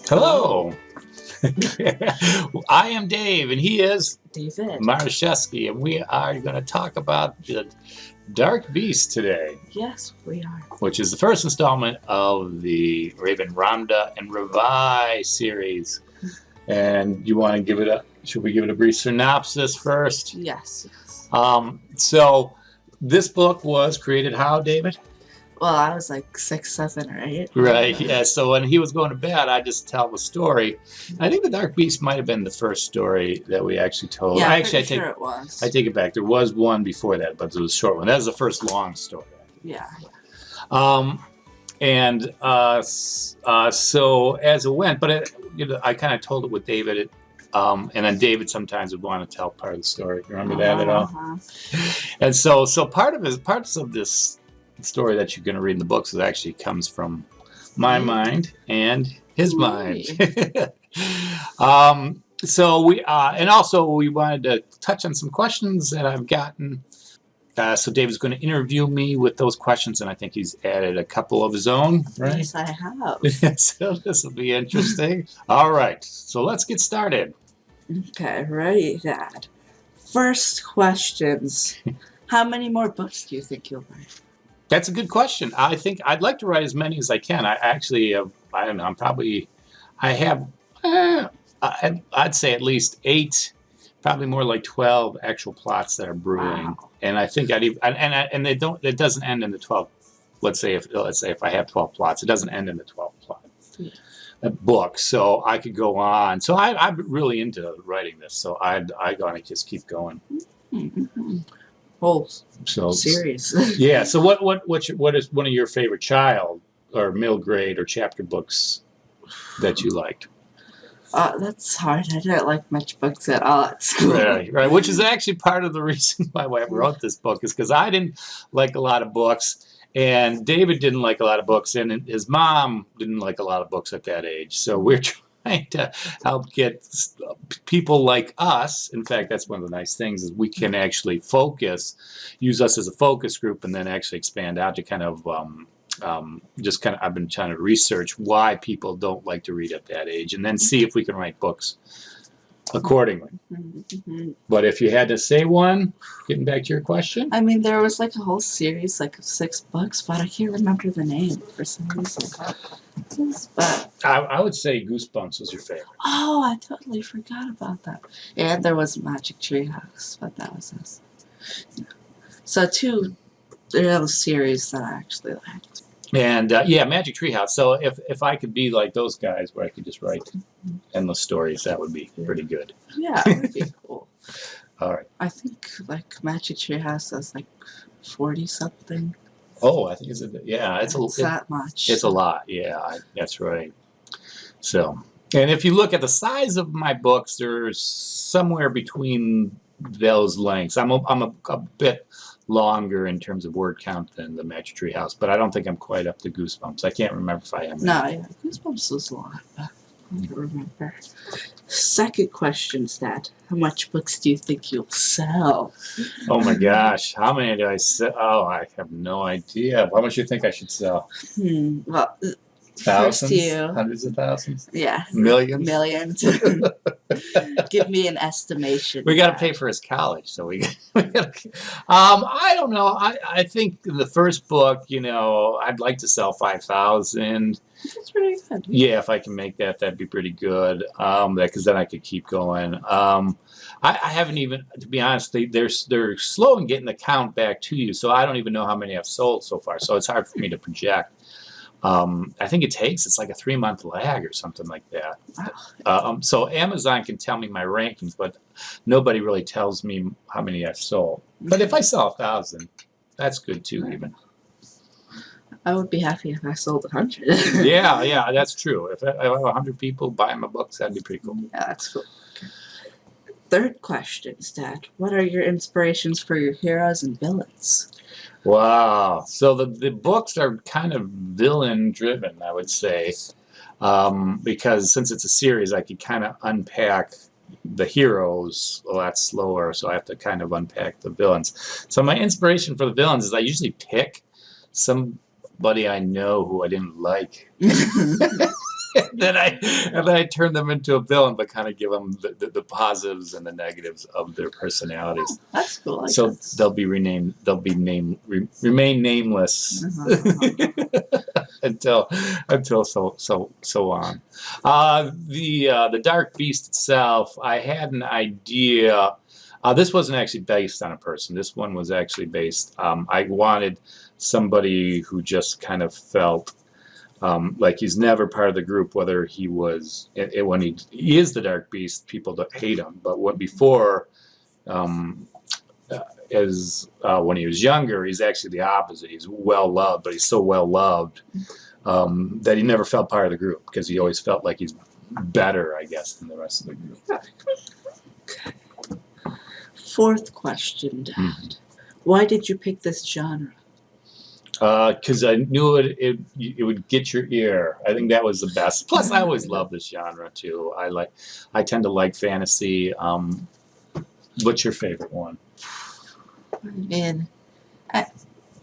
Hello. I am Dave, and he is David. Maruszewski, and we are going to talk about the Dark Beast today. Yes, we are. Which is the first installment of the Romda and Ravai series. And you want to give it should we give it a brief synopsis first? Yes. So this book was created how, David? Well, I was like 6, 7, or 8. Right, yeah. So when he was going to bed, I just tell the story. I think the Dark Beast might have been the first story that we actually told. Yeah, I sure it was. I take it back. There was one before that, but it was a short one. That was the first long story. Yeah. So as it went, but I kind of told it with David, and then David sometimes would want to tell part of the story. Remember that at all? And so parts of this story that you're going to read in the books actually comes from my mind and his mind. So we and also we wanted to touch on some questions that I've gotten. So David's going to interview me with those questions, and I think he's added a couple of his own, right? Yes, I have. So this will be interesting. All right, so let's get started. Okay, ready, Dad. First questions. How many more books do you think you'll write? That's a good question. I think I'd like to write as many as I can. I actually, I don't know, I'd say at least 8, probably more like 12 actual plots that are brewing. Wow. And I think it doesn't end in the 12. Let's say if I have 12 plots, it doesn't end in the 12 plot book. So I could go on. So I'm really into writing this. So I gotta just keep going. Mm-hmm. Whole series. Yeah. So what is one of your favorite child or middle grade or chapter books that you liked? That's hard. I didn't like much books at all at school. Right. Which is actually part of the reason why I wrote this book, is because I didn't like a lot of books, and David didn't like a lot of books, and his mom didn't like a lot of books at that age. So we're trying to help get people like us. In fact, that's one of the nice things, is we can actually use us as a focus group, and then actually expand out to kind of I've been trying to research why people don't like to read at that age, and then see if we can write books accordingly. Mm-hmm. But if you had to say one, getting back to your question, I mean, there was like a whole series, like of 6 books, but I can't remember the name for some reason. But I would say Goosebumps was your favorite. Oh, I totally forgot about that. And there was Magic Tree House, but that was us. So 2 series that I actually liked. And Magic Treehouse. So if I could be like those guys, where I could just write endless stories, that would be pretty good. Yeah, it would be cool. All right. I think like Magic Treehouse has like 40 something. Oh, I think it's that much. It's a lot. Yeah, that's right. So, and if you look at the size of my books, there's somewhere between those lengths. I'm a bit longer in terms of word count than the Magic Tree House, but I don't think I'm quite up to Goosebumps. I can't remember if I am. No, yeah, Goosebumps was a lot, but I don't remember. Second question, Dad. How much books do you think you'll sell? Oh my gosh, how many do I sell? Oh, I have no idea. How much do you think I should sell? Well, thousands, hundreds of thousands, yeah, millions. Give me an estimation. We got to pay for his college, so we got. I don't know. I think the first book, I'd like to sell 5,000. That's pretty good. Yeah, if I can make that, that'd be pretty good. Because then I could keep going. I haven't even, to be honest, they're slow in getting the count back to you, so I don't even know how many I've sold so far. So it's hard for me to project. I think it's like a 3-month lag or something like that. Wow. So Amazon can tell me my rankings, but nobody really tells me how many I've sold. But if I sell 1,000, that's good too, right. Even. I would be happy if I sold 100. Yeah, that's true. If I have 100 people buying my books, that'd be pretty cool. Yeah, that's cool. Okay. Third question, Dad. What are your inspirations for your heroes and villains? Wow. So the books are kind of villain-driven, I would say, because since it's a series, I could kind of unpack the heroes a lot slower, so I have to kind of unpack the villains. So my inspiration for the villains is I usually pick somebody I know who I didn't like. then I turn them into a villain, but kind of give them the positives and the negatives of their personalities. Oh, that's cool. I So guess. they'll be renamed. They'll be remain nameless until so on. The Dark Beast itself, I had an idea. This wasn't actually based on a person. This one was actually based. I wanted somebody who just kind of felt like he's never part of the group, whether he was when he is the Dark Beast, people don't hate him. But what before, when he was younger, he's actually the opposite. He's well loved, but he's so well loved that he never felt part of the group because he always felt like he's better, I guess, than the rest of the group. Fourth question, Dad. Why did you pick this genre? Because I knew it would get your ear. I think that was the best. Plus, I always love this genre too. I tend to like fantasy. What's your favorite one? I mean,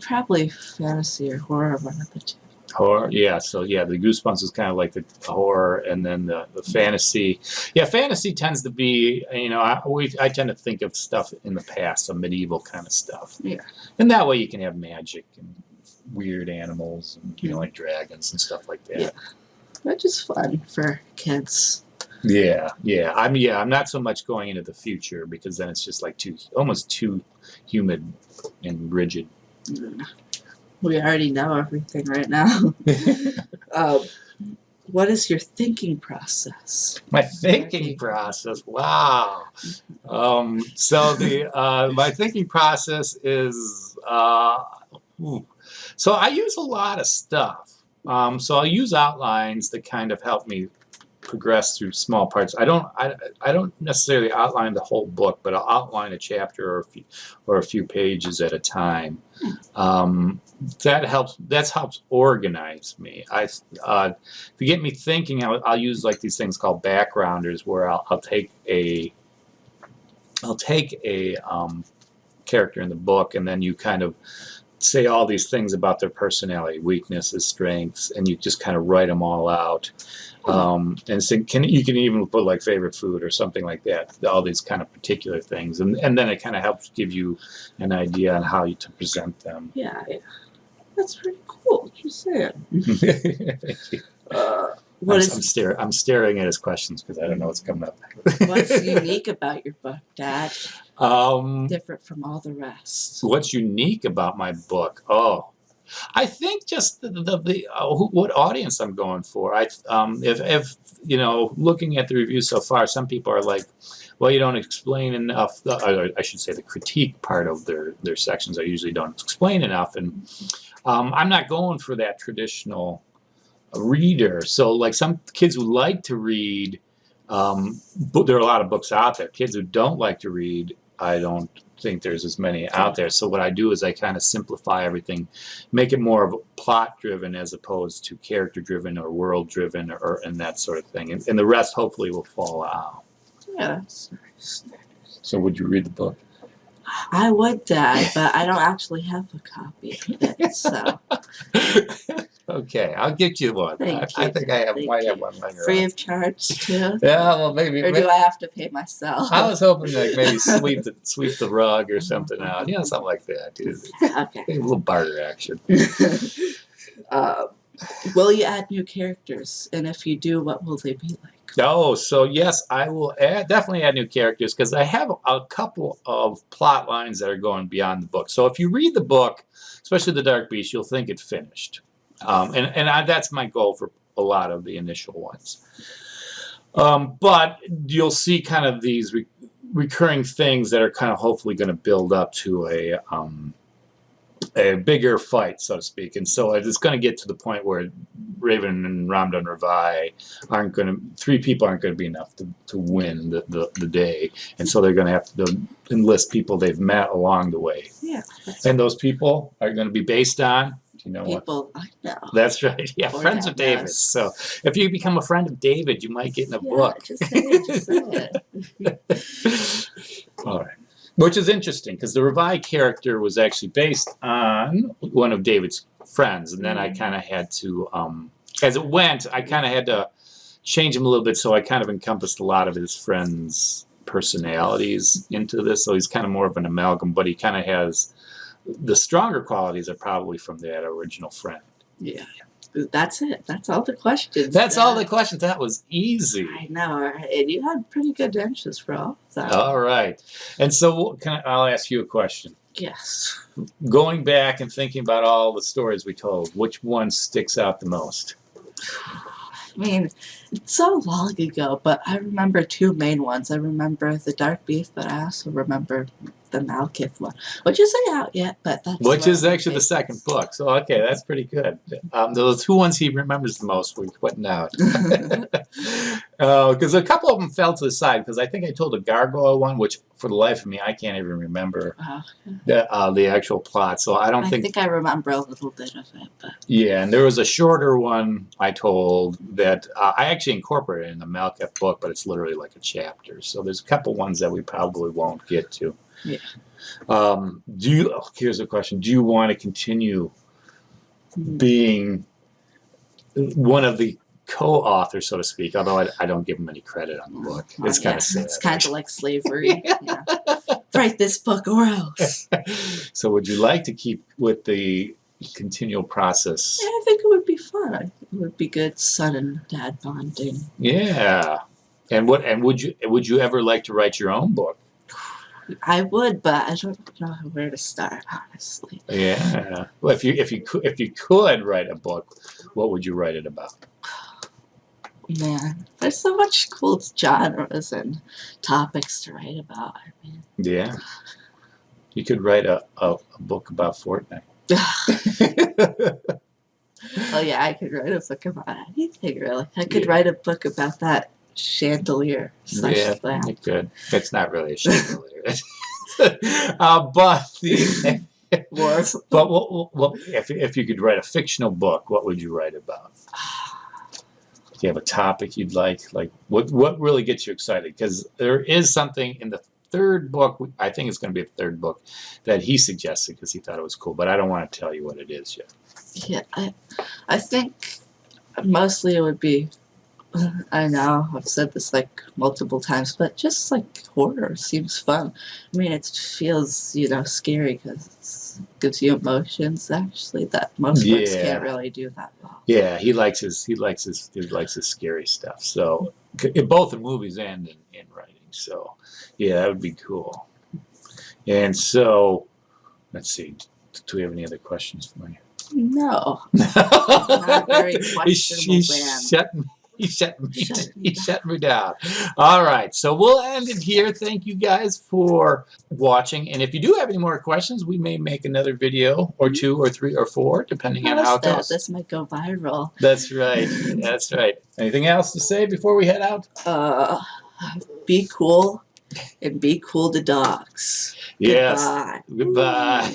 probably fantasy or horror, one of the two. Horror, yeah. So yeah, the Goosebumps is kind of like the horror, and then the fantasy. Yeah, fantasy tends to be, I tend to think of stuff in the past, some medieval kind of stuff. Yeah. And that way you can have magic and weird animals, and like dragons and stuff like that. Yeah, which is fun for kids. Yeah. I'm not so much going into the future because then it's just like almost too humid and rigid. We already know everything right now. What is your thinking process? My thinking process, wow. So my thinking process is, so I use a lot of stuff. So I'll use outlines that kind of help me progress through small parts. I don't necessarily outline the whole book, but I'll outline a chapter or a few pages at a time. That helps organize me. To get me thinking, I'll use like these things called backgrounders, where I'll take a character in the book, and then you kind of say all these things about their personality, weaknesses, strengths, and you just kind of write them all out. And so you can even put like favorite food or something like that, all these kind of particular things, and then it kind of helps give you an idea on how to present them. Yeah. That's pretty cool. What you said. Thank you. I'm staring at his questions because I don't know what's coming up. What's unique about your book, Dad? Different from all the rest. What's unique about my book? Oh, I think just what audience I'm going for. If looking at the reviews so far, some people are like, well, you don't explain enough. I should say the critique part of their sections I usually don't explain enough, and I'm not going for that traditional reader. So like some kids who like to read, there are a lot of books out there. Kids who don't like to read, I don't think there's as many out there. So what I do is I kind of simplify everything, make it more of a plot driven as opposed to character driven or world driven and that sort of thing. And the rest hopefully will fall out. Yeah, that's nice. So would you read the book? I would, Dad, but I don't actually have a copy of it, so. Okay, I'll get you one. I think I might have one later. Free of charge too? Yeah, well maybe. Or do I have to pay myself? I was hoping like maybe sweep the rug or something out. Something like that. Okay. A little barter action. Will you add new characters? And if you do, what will they be like? Oh, so yes, I will definitely add new characters because I have a couple of plot lines that are going beyond the book. So if you read the book, especially The Dark Beast, you'll think it's finished. That's my goal for a lot of the initial ones. But you'll see kind of these recurring things that are kind of hopefully going to build up to a bigger fight, so to speak. And so it's going to get to the point where Raven and Romda and Ravai three people aren't going to be enough to win the day. And so they're going to have to enlist people they've met along the way. Yeah. And those people are going to be based on, people I know. That's right. Yeah, friends of David. So if you become a friend of David, you might get in a book. Just say it. All right. Which is interesting because the Ravai character was actually based on one of David's friends, and then I kind of had to, as it went, I kind of had to change him a little bit, so I kind of encompassed a lot of his friends' personalities into this. So he's kind of more of an amalgam, but he kind of has the stronger qualities are probably from that original friend. Yeah. That's it. That's all the questions. That's all the questions. That was easy. I know, and you had pretty good answers for all of that. All right. And so I'll ask you a question. Yes. Going back and thinking about all the stories we told, which one sticks out the most? I mean, it's so long ago, but I remember two main ones. I remember the Dark Beef, but I also remember the Malkith one, which isn't out yet, but that's... Which is actually the second book. So, okay, that's pretty good. The two ones he remembers the most we're putting out. Because a couple of them fell to the side, because I think I told a gargoyle one, which for the life of me, I can't even remember the actual plot. So I think I remember a little bit of it. But yeah, and there was a shorter one I told that I actually incorporated in the Malkith book, but it's literally like a chapter. So there's a couple ones that we probably won't get to. Yeah. Here's a question. Do you want to continue being one of the co-authors, so to speak, although I don't give him any credit on the book. It's kind of sad. It's kind of like slavery. Yeah. Write this book or else. So would you like to keep with the continual process? Yeah, I think it would be fun. I think it would be good son and dad bonding. Yeah. And would you ever like to write your own book? I would, but I don't know where to start, honestly. Yeah. Well, if you could write a book, what would you write it about? Man, there's so much cool genres and topics to write about. I mean, yeah. You could write a book about Fortnite. Oh yeah, I could write a book about anything really. I could write a book about that chandelier. Yeah, lamp. you could. It's not really a chandelier. But if you could write a fictional book, what would you write about? Do you have a topic you'd like? Like what really gets you excited? Because there is something in the third book. I think it's going to be a third book that he suggested because he thought it was cool. But I don't want to tell you what it is yet. Yeah, I think mostly it would be. I know I've said this like multiple times, but just like horror seems fun. I mean, it feels scary because it gives you emotions actually that most books can't really do that well. Yeah, he likes his scary stuff. So both in movies and in writing. So yeah, that would be cool. And so let's see. Do we have any other questions for you? No. Not very questionable man. He shut me down. All right, so we'll end it here. Thank you guys for watching. And if you do have any more questions, we may make another video or 2 or 3 or 4, depending on how it goes. This might go viral. That's right. That's right. Anything else to say before we head out? Be cool and be cool to dogs. Yes. Goodbye.